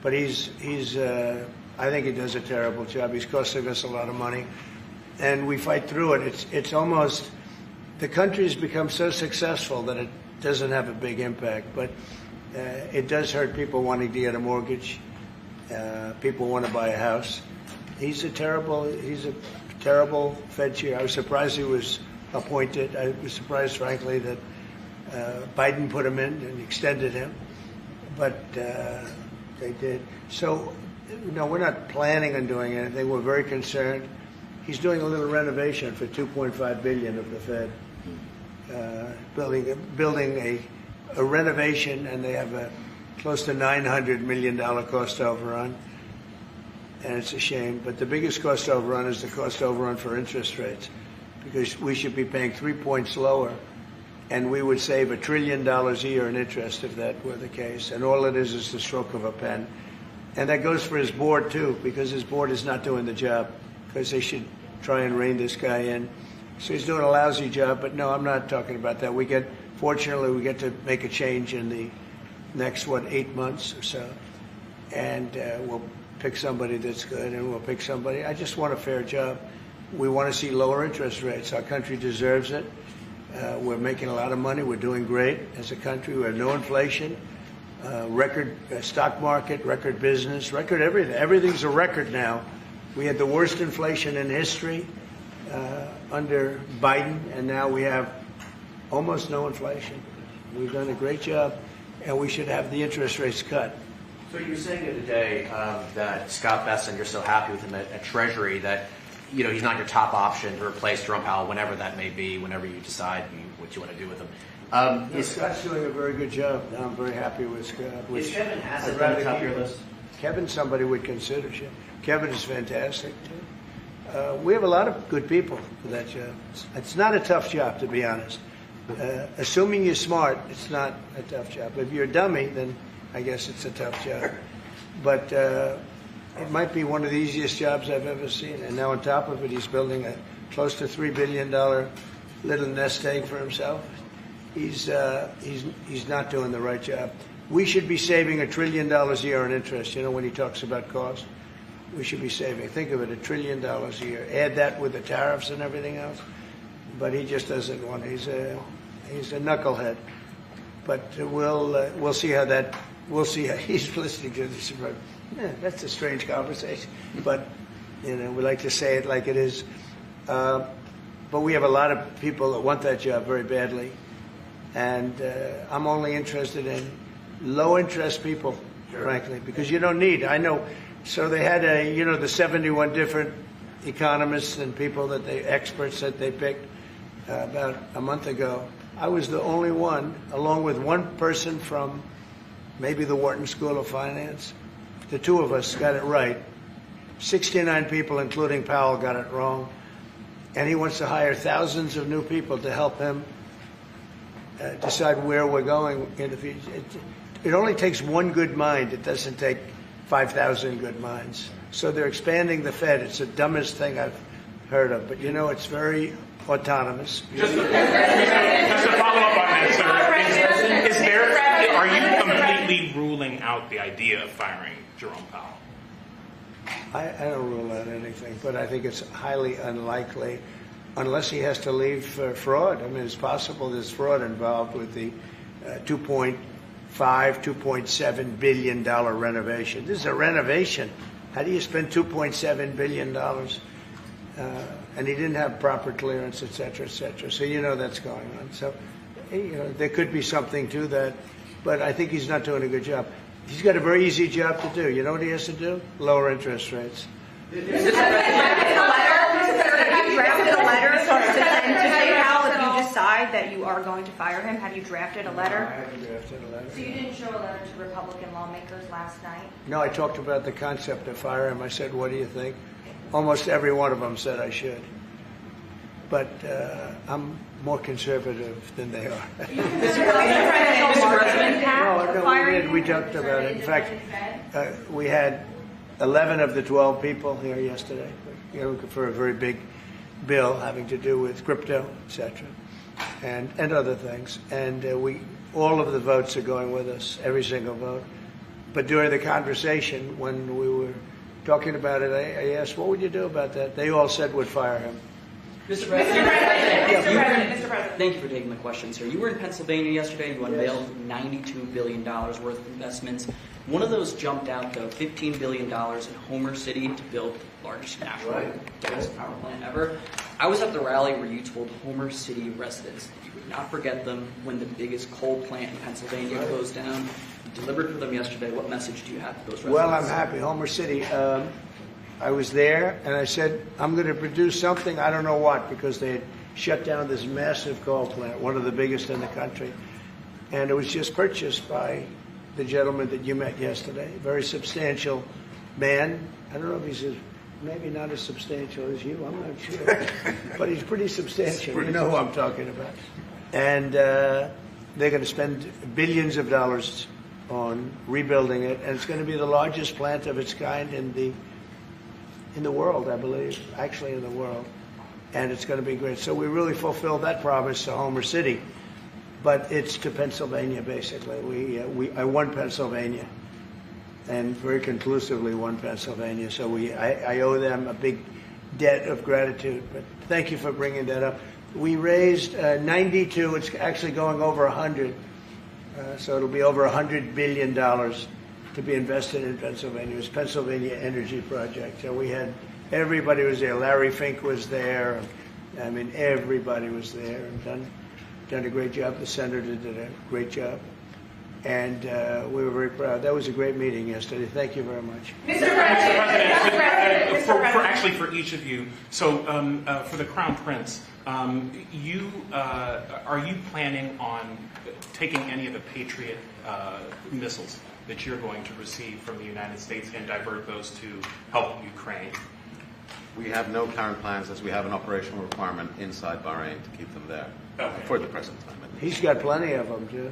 but I think he does a terrible job. He's costing us a lot of money, and we fight through it. It's almost, the country's become so successful that it doesn't have a big impact, but it does hurt people wanting to get a mortgage. People want to buy a house. He's a terrible Fed chair. I was surprised he was appointed. I was surprised, frankly, that Biden put him in and extended him, but they did. So, no, we're not planning on doing anything. We're very concerned. He's doing a little renovation for $2.5 billion of the Fed, building a renovation, and they have a close to $900 million cost overrun, and it's a shame. But the biggest cost overrun is the cost overrun for interest rates, because we should be paying 3 points lower, and we would save $1 trillion a year in interest if that were the case. And all it is the stroke of a pen. And that goes for his board, too, because his board is not doing the job, because they should try and rein this guy in. So he's doing a lousy job, but no, I'm not talking about that. Fortunately, we get to make a change in the next, 8 months or so. And we'll pick somebody that's good, and we'll pick somebody. I just want a fair job. We want to see lower interest rates. Our country deserves it. We're making a lot of money. We're doing great as a country. We have no inflation. Record stock market, record business, record everything. Everything's a record now. We had the worst inflation in history under Biden, and now we have almost no inflation. We've done a great job, and we should have the interest rates cut. So you were saying the other day that Scott Bessent, you're so happy with him at Treasury that he's not your top option to replace Jerome Powell whenever that may be, whenever you decide what you want to do with him. Scott's doing a very good job. I'm very happy with Scott. Is Kevin Hassett on the top of your list? Kevin's somebody we'd consider. Kevin is fantastic, too. We have a lot of good people for that job. It's not a tough job, to be honest. Assuming you're smart, it's not a tough job. If you're a dummy, then I guess it's a tough job. But it might be one of the easiest jobs I've ever seen. And now on top of it, he's building a close to $3 billion little nest egg for himself. He's not doing the right job. We should be saving $1 trillion a year in interest. When he talks about cost, we should be saving. Think of it, $1 trillion a year. Add that with the tariffs and everything else. But he just doesn't want. He's a knucklehead. But we'll see how that. We'll see how he's listening to this. That's a strange conversation. But we like to say it like it is. But we have a lot of people that want that job very badly. And I'm only interested in low-interest people, frankly, because you don't need. I know. So they had the 71 different economists and people experts that they picked about a month ago. I was the only one, along with one person from maybe the Wharton School of Finance. The two of us got it right. 69 people, including Powell, got it wrong. And he wants to hire thousands of new people to help him decide where we're going in the future. It only takes one good mind. It doesn't take 5,000 good minds. So they're expanding the Fed. It's the dumbest thing I've heard of. But, it's very autonomous. Just to follow up on that, sir, are you completely ruling out the idea of firing Jerome Powell? I don't rule out anything, but I think it's highly unlikely unless he has to leave for fraud. I mean, it's possible there's fraud involved with the $2.7 billion renovation. This is a renovation. How do you spend $2.7 billion? And he didn't have proper clearance, et cetera, et cetera. So that's going on. So, there could be something to that, but I think he's not doing a good job. He's got a very easy job to do. You know what he has to do? Lower interest rates. Have you drafted a letter to PayPal if you decide that you are going to fire him? Have you drafted a letter? No, I haven't drafted a letter. So you didn't show a letter to Republican lawmakers last night? No, I talked about the concept of fire him. I said, what do you think? Almost every one of them said I should. But I'm more conservative than they are. No, we talked about it. In fact, we had 11 of the 12 people here yesterday, for a very big bill having to do with crypto, et cetera, and other things. And all of the votes are going with us, every single vote. But during the conversation, when we were talking about it, I asked, what would you do about that? They all said would fire him. Mr. President, Mr. President. thank you for taking the question, sir. You were in Pennsylvania yesterday. You unveiled $92 billion worth of investments. One of those jumped out, though, $15 billion in Homer City to build the largest natural gas power plant ever. I was at the rally where you told Homer City residents that you would not forget them when the biggest coal plant in Pennsylvania closed down. You delivered for them yesterday. What message do you have to those residents? Well, I'm happy. Homer City. I was there, and I said, I'm going to produce something, I don't know what, because they had shut down this massive coal plant, one of the biggest in the country. And it was just purchased by the gentleman that you met yesterday, a very substantial man. I don't know if he's maybe not as substantial as you, I'm not sure. But he's pretty substantial. You know who I'm talking about. And they're going to spend billions of dollars on rebuilding it, and it's going to be the largest plant of its kind in the world, I believe, actually in the world, and it's going to be great. So we really fulfilled that promise to Homer City, but it's to Pennsylvania, basically. I won Pennsylvania, and very conclusively won Pennsylvania, so I owe them a big debt of gratitude, but thank you for bringing that up. We raised 92, it's actually going over 100, so it'll be over $100 billion to be invested in Pennsylvania. It was Pennsylvania Energy Project. So we had, everybody was there. Larry Fink was there. I mean, everybody was there and done a great job. The senator did a great job. And we were very proud. That was a great meeting yesterday. Thank you very much. Mr. President, actually for each of you, so for the Crown Prince, are you planning on taking any of the Patriot missiles that you're going to receive from the United States and divert those to help Ukraine? We have no current plans, as we have an operational requirement inside Bahrain to keep them there for the present time. He's got plenty of them, too.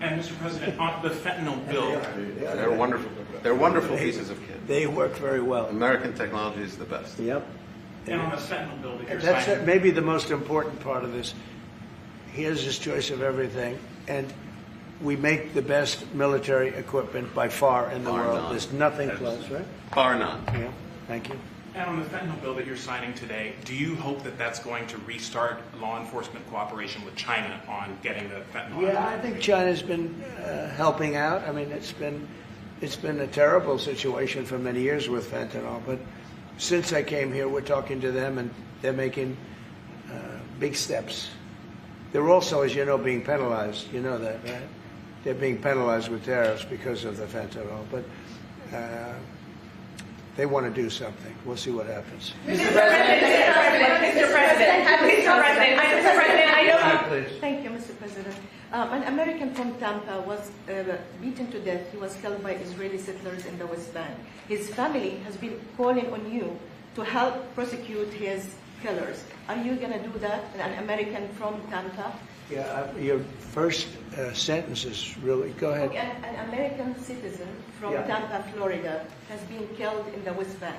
And Mr. President, on the fentanyl bill, They're wonderful. They're wonderful pieces of kit. They work very well. American technology is the best. Yep. and on the fentanyl bill that you're That's signing. maybe the most important part of this. He has his choice of everything, and we make the best military equipment by far in the Bar world. none. There's nothing close, right? Bar none. Yeah. Thank you. And on the fentanyl bill that you're signing today, do you hope that that's going to restart law enforcement cooperation with China on getting the fentanyl? Yeah, I think China's been helping out. I mean, it's been a terrible situation for many years with fentanyl, but since I came here, we're talking to them, and they're making big steps. They're also, as you know, being penalized. You know that, right? They're being penalized with tariffs because of the fentanyl, but they want to do something. We'll see what happens. Mr. President, I know. Thank you, Mr. President. An American from Tampa was beaten to death. He was killed by Israeli settlers in the West Bank. His family has been calling on you to help prosecute his killers. Are you going to do that? An American from Tampa? Yeah, your first sentence is really. Go ahead. Okay, an American citizen from Tampa, Florida, has been killed in the West Bank.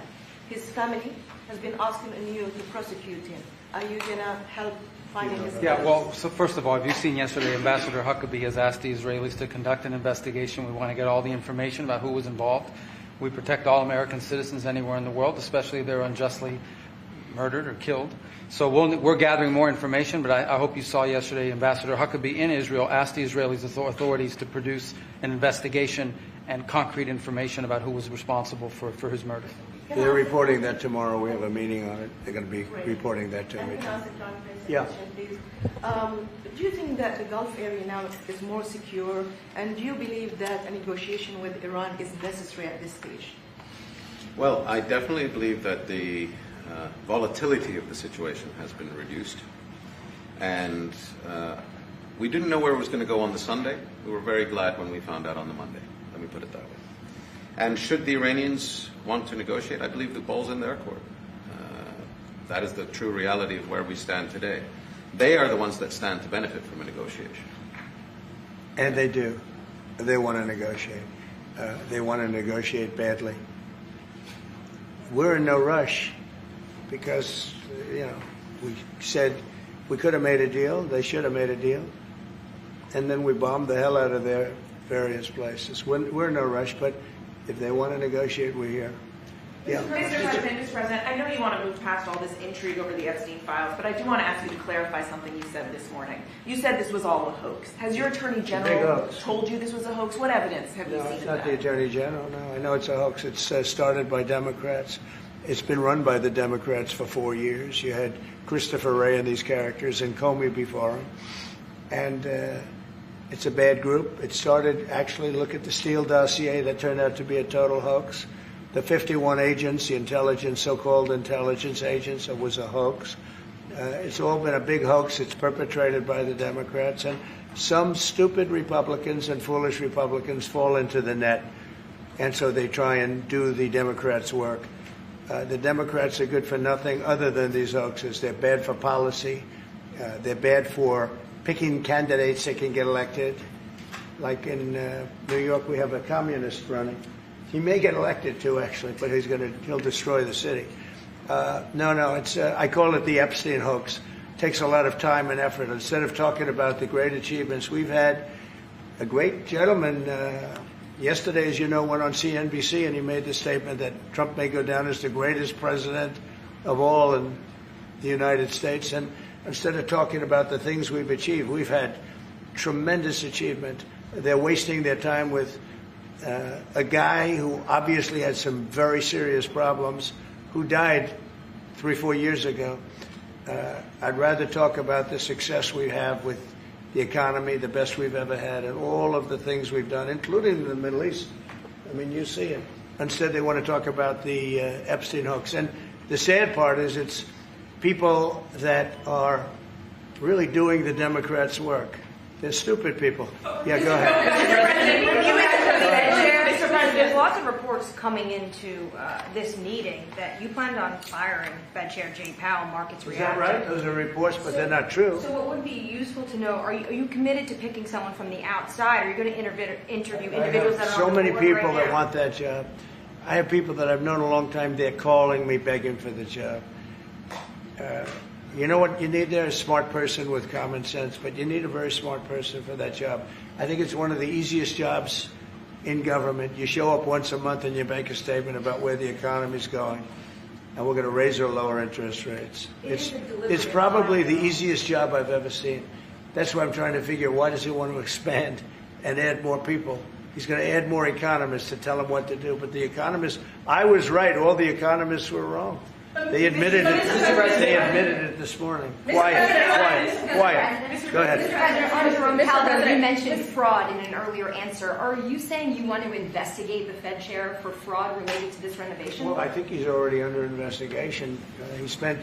His family has been asking you to prosecute him. Are you going to help finding his Yeah, killers? well, so first of all, have you seen yesterday, Ambassador Huckabee has asked the Israelis to conduct an investigation. We want to get all the information about who was involved. We protect all American citizens anywhere in the world, especially if they're unjustly murdered or killed. So we're gathering more information, but I hope you saw yesterday Ambassador Huckabee in Israel asked the Israeli authorities to produce an investigation and concrete information about who was responsible for his murder. They're reporting that tomorrow. We have a meeting on it. They're going to be reporting that to me. Can I ask a clarification, Yeah. please? Do you think that the Gulf area now is more secure, and do you believe that a negotiation with Iran is necessary at this stage? Well, I definitely believe that the volatility of the situation has been reduced. And we didn't know where it was going to go on the Sunday. We were very glad when we found out on the Monday. Let me put it that way. And should the Iranians want to negotiate, I believe the ball's in their court. That is the true reality of where we stand today. They are the ones that stand to benefit from a negotiation. And they do. They want to negotiate. They want to negotiate badly. We're in no rush because, we said we could have made a deal. They should have made a deal. And then we bombed the hell out of their various places. We're in no rush, but if they want to negotiate, we're here. Yeah. Mr. President, I know you want to move past all this intrigue over the Epstein files, but I do want to ask you to clarify something you said this morning. You said this was all a hoax. Has your Attorney General told you this was a hoax? What evidence have you seen It's of not that? the Attorney General, no. I know it's a hoax. It's started by Democrats. It's been run by the Democrats for 4 years. You had Christopher Wray and these characters and Comey before him. And it's a bad group. It started, actually, look at the Steele dossier that turned out to be a total hoax. The 51 agents, the intelligence, so-called intelligence agents, it was a hoax. It's all been a big hoax. It's perpetrated by the Democrats. And some stupid Republicans and foolish Republicans fall into the net. And so they try and do the Democrats' work. The Democrats are good for nothing other than these hoaxes. They're bad for policy. They're bad for picking candidates that can get elected. Like in New York, we have a communist running. He may get elected too, actually, but he'll destroy the city. It's I call it the Epstein hoax. It takes a lot of time and effort. Instead of talking about the great achievements, we've had a great gentleman. Yesterday, as you know, went on CNBC and he made the statement that Trump may go down as the greatest president of all in the United States. And instead of talking about the things we've achieved, we've had tremendous achievement. They're wasting their time with a guy who obviously had some very serious problems, who died 3-4 years ago. I'd rather talk about the success we have with the economy, the best we've ever had, and all of the things we've done, including in the Middle East. I mean, you see it. Instead, they want to talk about the Epstein hoax. And the sad part is it's people that are really doing the Democrats' work. They're stupid people. Yeah, go ahead. Mr. President, there's lots of reports coming into this meeting that you planned on firing Fed Chair Jay Powell. Markets Is that reacted. right? Those are reports, but they're not true. So what would be useful to know, are you committed to picking someone from the outside? Are you going to interview individuals that are so on the many board people right that now? want that job. I have people that I've known a long time. They're calling me, begging for the job. You know what you need there? A smart person with common sense, but you need a very smart person for that job. I think it's one of the easiest jobs in government. You show up once a month and you make a statement about where the economy's going, and we're going to raise or lower interest rates. It's probably the easiest job I've ever seen. That's why I'm trying to figure, why does he want to expand and add more people? He's going to add more economists to tell him what to do. But the economists, I was right. All the economists were wrong. They admitted it. They admitted it this morning. Quiet. Go ahead. Mr. President, on Jerome Powell, you mentioned fraud in an earlier answer. Are you saying you want to investigate the Fed chair for fraud related to this renovation? Well, I think he's already under investigation. He spent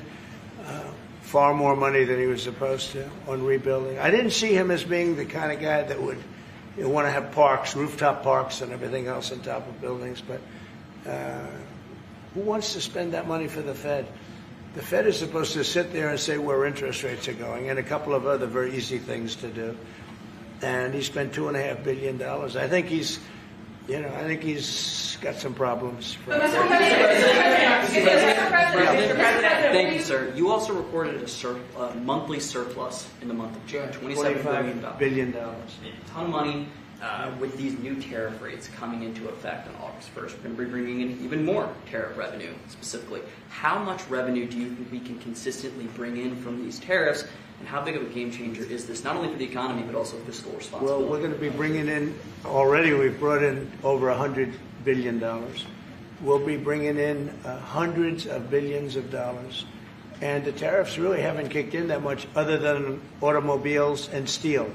far more money than he was supposed to on rebuilding. I didn't see him as being the kind of guy that would want to have parks, rooftop parks and everything else on top of buildings, but who wants to spend that money for the Fed? The Fed is supposed to sit there and say where interest rates are going and a couple of other very easy things to do. And he spent $2.5 billion. I think he's got some problems. Thank you, sir. You also reported a monthly surplus in the month of June, $27 billion. $25 billion. A ton of money. With these new tariff rates coming into effect on August 1st, we're going to be bringing in even more tariff revenue specifically. How much revenue do you think we can consistently bring in from these tariffs, and how big of a game changer is this, not only for the economy, but also fiscal responsibility? Well, we're going to be bringing in, already we've brought in over $100 billion. We'll be bringing in hundreds of billions of dollars. And the tariffs really haven't kicked in that much other than automobiles and steel.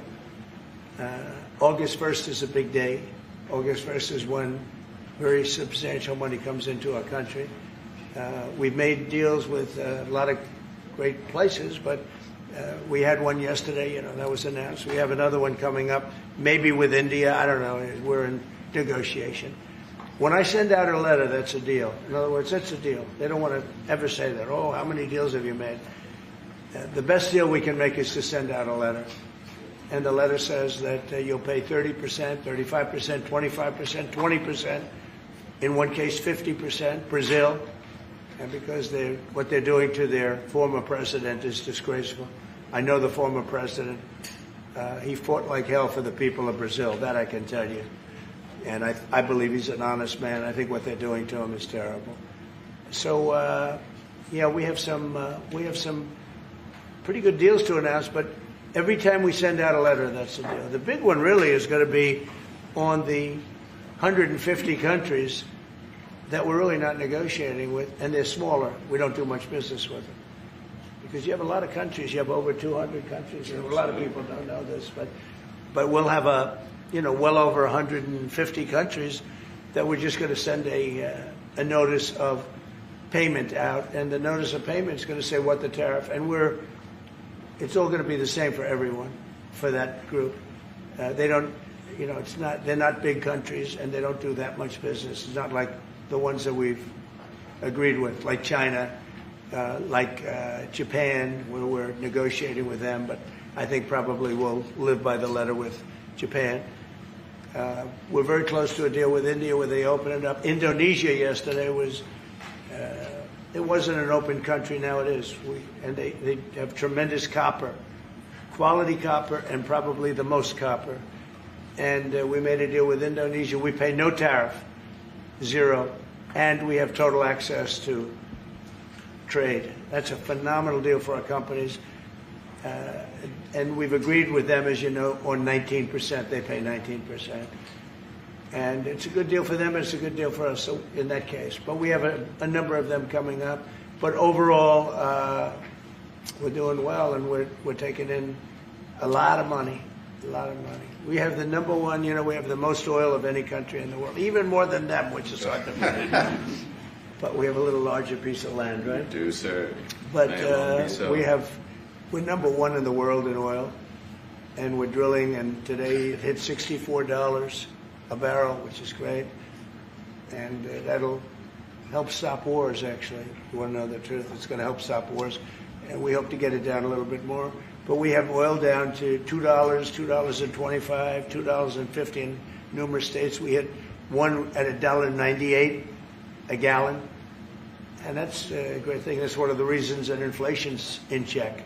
August 1st is a big day. August 1st is when very substantial money comes into our country. We've made deals with a lot of great places, but we had one yesterday, that was announced. We have another one coming up, maybe with India. I don't know. We're in negotiation. When I send out a letter, that's a deal. In other words, that's a deal. They don't want to ever say that. Oh, how many deals have you made? The best deal we can make is to send out a letter. And the letter says that you'll pay 30%, 35%, 25%, 20%, in one case 50%, Brazil, and because what they're doing to their former president is disgraceful. I know the former president. He fought like hell for the people of Brazil, that I can tell you. And I believe he's an honest man. I think what they're doing to him is terrible. So, yeah, we have some pretty good deals to announce, but every time we send out a letter, that's the deal. The big one really is going to be on the 150 countries that we're really not negotiating with, and they're smaller. We don't do much business with them. Because you have a lot of countries, you have over 200 countries, and a lot of people don't know this, but we'll have well over 150 countries that we're just going to send a notice of payment out, and the notice of payment is going to say what the tariff, and it's all going to be the same for everyone, for that group. They don't, they're not big countries, and they don't do that much business. It's not like the ones that we've agreed with, like China, like Japan, where we're negotiating with them, but I think probably we'll live by the letter with Japan. We're very close to a deal with India where they open it up. Indonesia yesterday was, it wasn't an open country, now it is. And they have tremendous copper, quality copper, and probably the most copper. And we made a deal with Indonesia. We pay no tariff, zero, and we have total access to trade. That's a phenomenal deal for our companies. And we've agreed with them, as you know, on 19%. They pay 19%. And it's a good deal for them, and it's a good deal for us, so in that case. But we have a number of them coming up. But overall, we're doing well, and we're taking in a lot of money, We have the number one, we have the most oil of any country in the world, even more than them, which is hard to believe. But we have a little larger piece of land, right? We do, sir. But so. we're number one in the world in oil, and we're drilling, and today it hit $64 a barrel, which is great, and that'll help stop wars, actually. You want to know the truth? It's going to help stop wars, and we hope to get it down a little bit more. But we have oil down to $2, $2.25, $2.50 in numerous states. We hit one at $1.98 a gallon, and that's a great thing. That's one of the reasons that inflation's in check.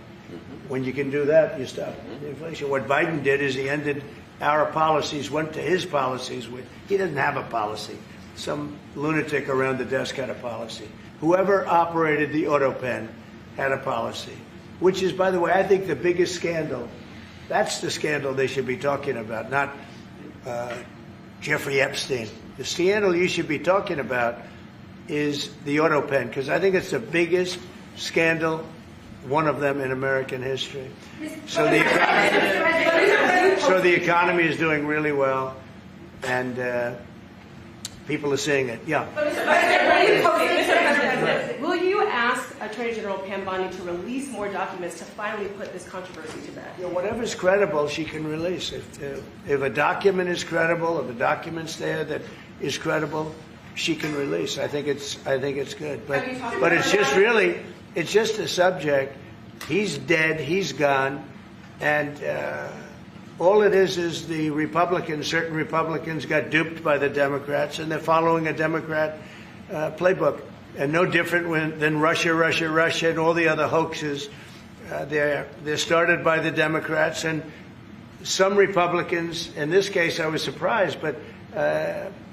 When you can do that, you stop the inflation. What Biden did is he ended our policies, went to his policies. He doesn't have a policy. Some lunatic around the desk had a policy. Whoever operated the auto pen had a policy, which is, by the way, I think the biggest scandal. That's the scandal they should be talking about, not Jeffrey Epstein. The scandal you should be talking about is the auto pen, because I think it's the biggest scandal, one of them in American history. So the economy is doing really well, and people are seeing it. Yeah. Will you ask Attorney General Pam Bondi to release more documents to finally put this controversy to bed? Yeah, whatever's credible, she can release. If a document is credible, if a document's there that is credible, she can release. I think it's good. But it's just a subject. He's dead. He's gone, and all it is the certain Republicans got duped by the Democrats, and they're following a Democrat playbook, and no different than Russia, and all the other hoaxes. They're started by the Democrats, and some Republicans. In this case, I was surprised, but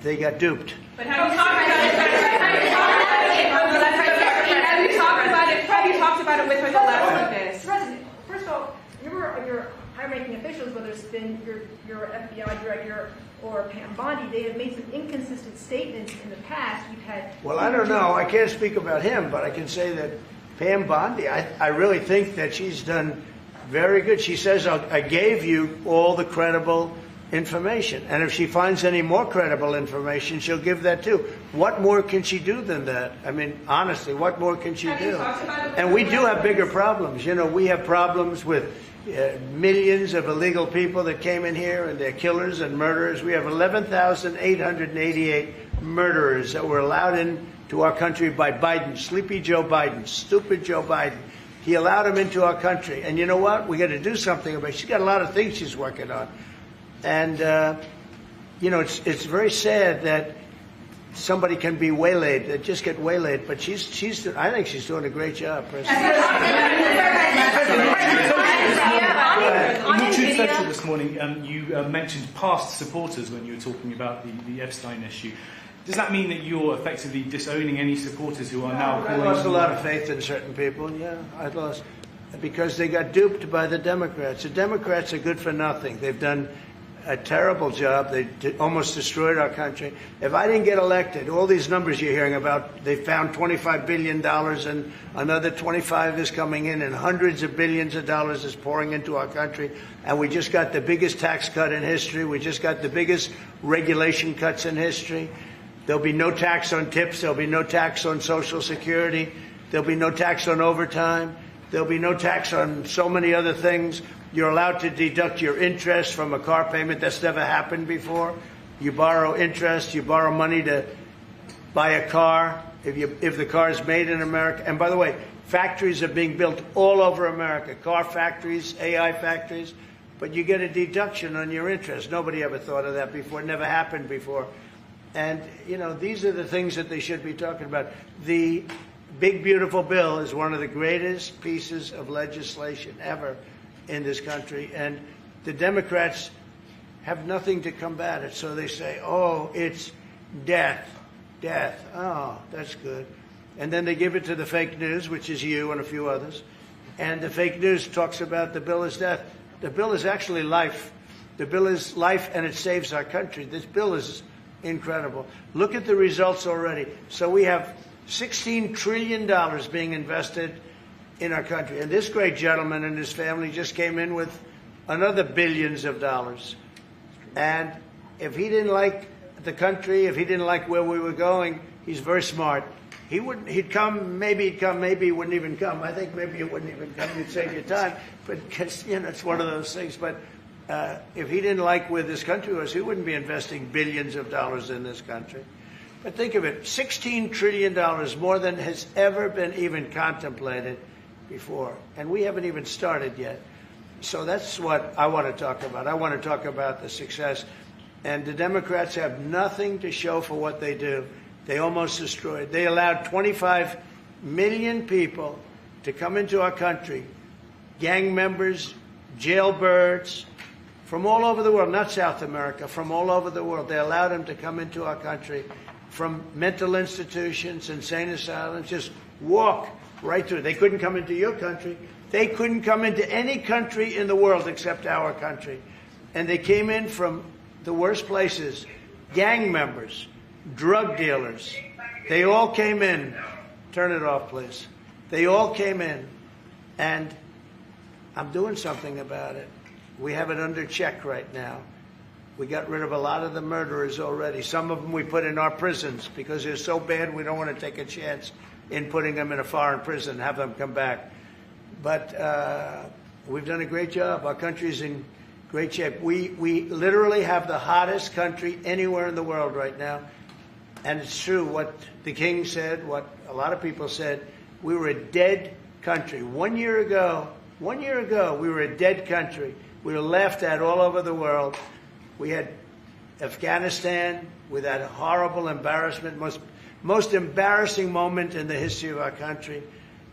they got duped. But have you talked about it with her the last this? President, first of all, your high-ranking officials, whether it's been your FBI director or Pam Bondi, they have made some inconsistent statements in the past. You've had. Well, I don't know. I can't speak about him, but I can say that Pam Bondi, I really think that she's done very good. She says, I gave you all the credible information, and if she finds any more credible information, she'll give that too. What more can she do than that? I mean, honestly, what more can she do? And we do have bigger problems. We have problems with millions of illegal people that came in here, and they're killers and murderers. We have 11,888 murderers that were allowed into our country by Biden, sleepy Joe Biden, stupid Joe Biden. He allowed them into our country. And you know what? We got to do something about it. She's got a lot of things she's working on. And, it's very sad that somebody can be waylaid, that just get waylaid, but I think she's doing a great job, President. on In your Truth NVIDIA. Social this morning, you mentioned past supporters when you were talking about the Epstein issue. Does that mean that you're effectively disowning any supporters who are now I calling... lost a lot of faith in certain people, yeah. I lost, because they got duped by the Democrats. The Democrats are good for nothing. They've done a terrible job. They almost destroyed our country. If I didn't get elected, all these numbers you're hearing about, they found $25 billion and another 25 is coming in and hundreds of billions of dollars is pouring into our country. And we just got the biggest tax cut in history. We just got the biggest regulation cuts in history. There'll be no tax on tips. There'll be no tax on Social Security. There'll be no tax on overtime. There'll be no tax on so many other things. You're allowed to deduct your interest from a car payment. That's never happened before. You borrow interest. You borrow money to buy a car if the car is made in America. And by the way, factories are being built all over America. Car factories, AI factories. But you get a deduction on your interest. Nobody ever thought of that before. It never happened before. And, you know, these are the things that they should be talking about. The big, beautiful bill is one of the greatest pieces of legislation ever in this country. And the Democrats have nothing to combat it. So they say, oh, it's death. Death. Oh, that's good. And then they give it to the fake news, which is you and a few others. And the fake news talks about the bill is death. The bill is actually life. The bill is life, and it saves our country. This bill is incredible. Look at the results already. So we have $16 trillion being invested in our country. And this great gentleman and his family just came in with another billions of dollars. And if he didn't like the country, if he didn't like where we were going, he's very smart. He'd come, maybe he wouldn't even come. I think maybe he wouldn't even come. You'd save your time. But, you know, it's one of those things. But if he didn't like where this country was, he wouldn't be investing billions of dollars in this country. But think of it, $16 trillion, more than has ever been even contemplated before. And we haven't even started yet. So that's what I want to talk about. I want to talk about the success. And the Democrats have nothing to show for what they do. They almost destroyed. They allowed 25 million people to come into our country, gang members, jailbirds, from all over the world, not South America, from all over the world. They allowed them to come into our country from mental institutions, insane asylums, just walk right through. They couldn't come into your country. They couldn't come into any country in the world except our country. And they came in from the worst places, gang members, drug dealers. They all came in. Turn it off, please. They all came in. And I'm doing something about it. We have it under check right now. We got rid of a lot of the murderers already. Some of them we put in our prisons because they're so bad we don't want to take a chance in putting them in a foreign prison and have them come back. But we've done a great job. Our country's in great shape. We literally have the hottest country anywhere in the world right now. And it's true what the king said, what a lot of people said. We were a dead country. 1 year ago, we were a dead country. We were laughed at all over the world. We had Afghanistan with that horrible embarrassment, most embarrassing moment in the history of our country.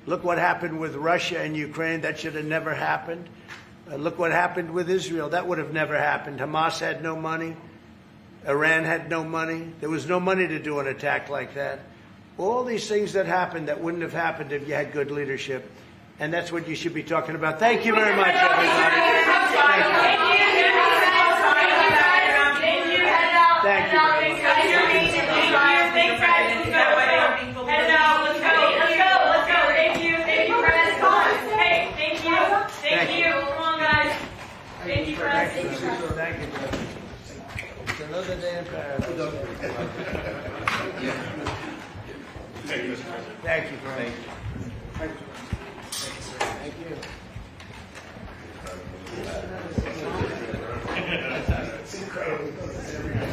Look what happened with Russia and Ukraine. That should have never happened. Look what happened with Israel. That would have never happened. Hamas had no money. Iran had no money. There was no money to do an attack like that. All these things that happened that wouldn't have happened if you had good leadership. And that's what you should be talking about. Thank you very much, everybody. Thank you. It's another day in paradise. Thank you, Mr. President. Thank you, Frank. Thank you. It's incredible.